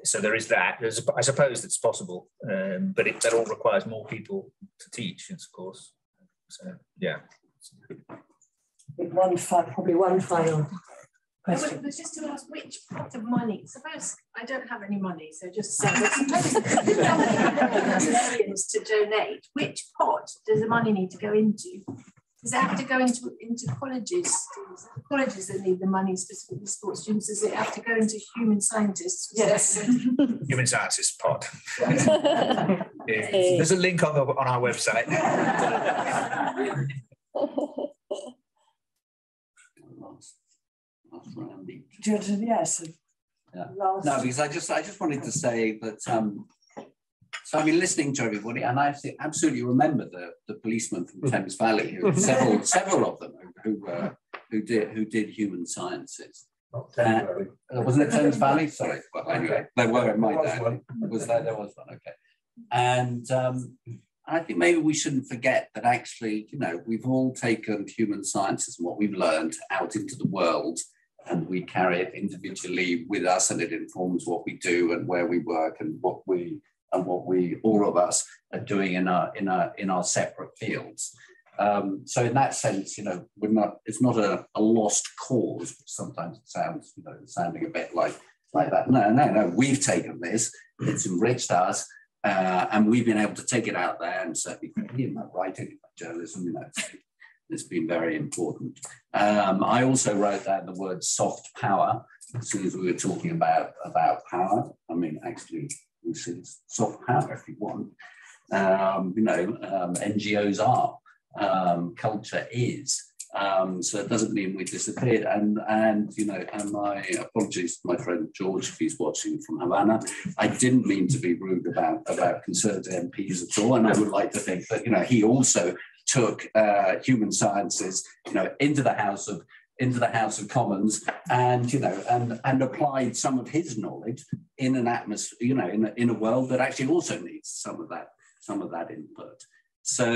So there is that. I suppose it's possible, but that all requires more people to teach, of course. So yeah. Probably one final question. It was just to ask which pot of money. Suppose I don't have any money, so just say, suppose has millions to donate. Which pot does the money need to go into? Does it have to go into colleges? Colleges that need the money, specifically sports students. Does it have to go into human scientists? Yes. Human scientists pot. There's a link on our website. Yes. Yeah. No, because I just wanted to say that. So I've been listening to everybody, and I absolutely remember the policeman from Thames Valley, several of them who did human sciences. Wasn't it Thames Valley? Sorry. Well, anyway, they were in my day. There was one. Okay. And I think maybe we shouldn't forget that actually, we've all taken human sciences and what we've learned out into the world, and we carry it individually with us, and it informs what we do and where we work and what we all of us are doing in our separate fields. So in that sense, it's not a lost cause, which sometimes it sounds, sounding a bit like that. No, we've taken this, it's enriched us, and we've been able to take it out there, and certainly in my writing, in my journalism, it's been very important. I also wrote down the word soft power as soon as we were talking about power. I mean, actually, this is soft power if you want. NGOs are, culture is, So it doesn't mean we disappeared. And you know, and my apologies to my friend George if he's watching from Havana. I didn't mean to be rude about Conservative MPs at all, and I would like to think that, you know, he also took human sciences, you know, into the House of Commons, and, you know, and applied some of his knowledge in an atmosphere, you know, in a world that actually also needs some of that input. So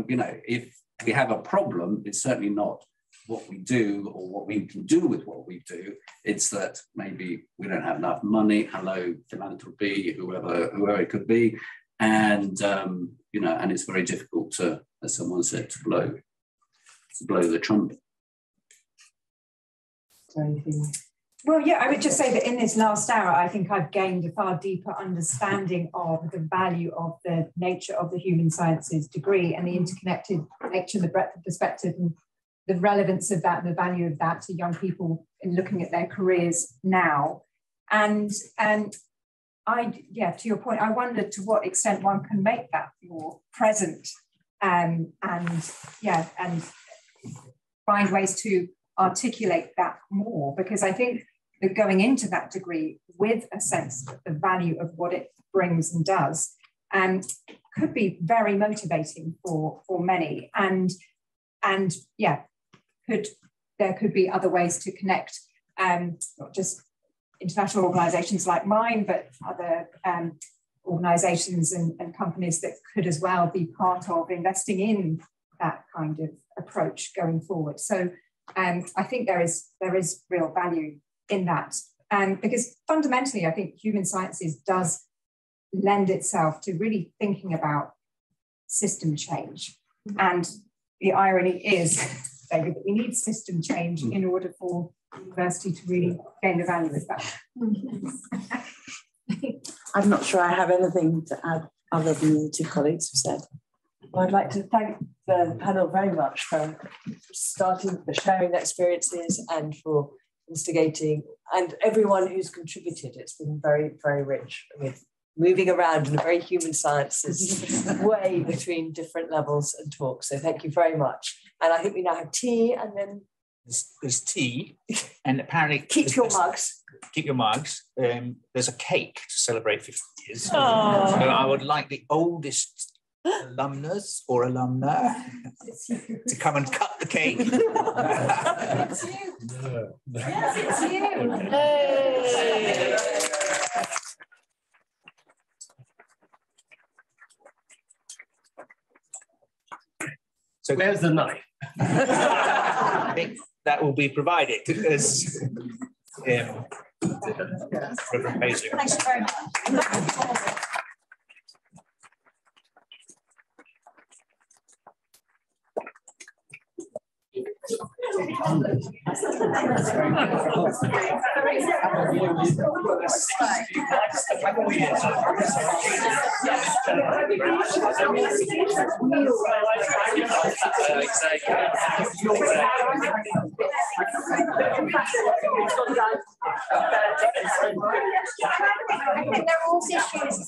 you know, if we have a problem, it's certainly not what we do or what we can do with what we do. It's that maybe we don't have enough money. Hello, philanthropy, whoever it could be, and you know, and it's very difficult to, as someone said, to blow the trumpet. Well, yeah, I would just say that in this last hour, I think I've gained a far deeper understanding of the value of the nature of the human sciences degree and the interconnected nature, the breadth of perspective, and the relevance of that, and the value of that to young people in looking at their careers now. And to your point, I wonder to what extent one can make that more present, and find ways to articulate that more, because I think that going into that degree with a sense of the value of what it brings and does could be very motivating for many, and there could be other ways to connect, not just international organizations like mine, but other organizations and companies that could as well be part of investing in that kind of approach going forward. So I think there is real value in that, because fundamentally, I think human sciences does lend itself to really thinking about system change. And the irony is, David, that we need system change in order for university to really gain the value of that. I'm not sure I have anything to add other than the two colleagues have said. Well, I'd like to thank the panel very much for sharing their experiences and for instigating, and everyone who's contributed. It's been very, very rich with moving around in a very human sciences way between different levels and talks. So thank you very much. And I think we now have tea, and then there's tea, and apparently keep your mugs. Keep your mugs. There's a cake to celebrate 50 years. Oh. So I would like the oldest alumnus or alumna to come and cut the cake. It's you. Yes, it's you. Hey. So where's the knife? I think that will be provided because Reverend Paisley. Thank you very much. There are also issues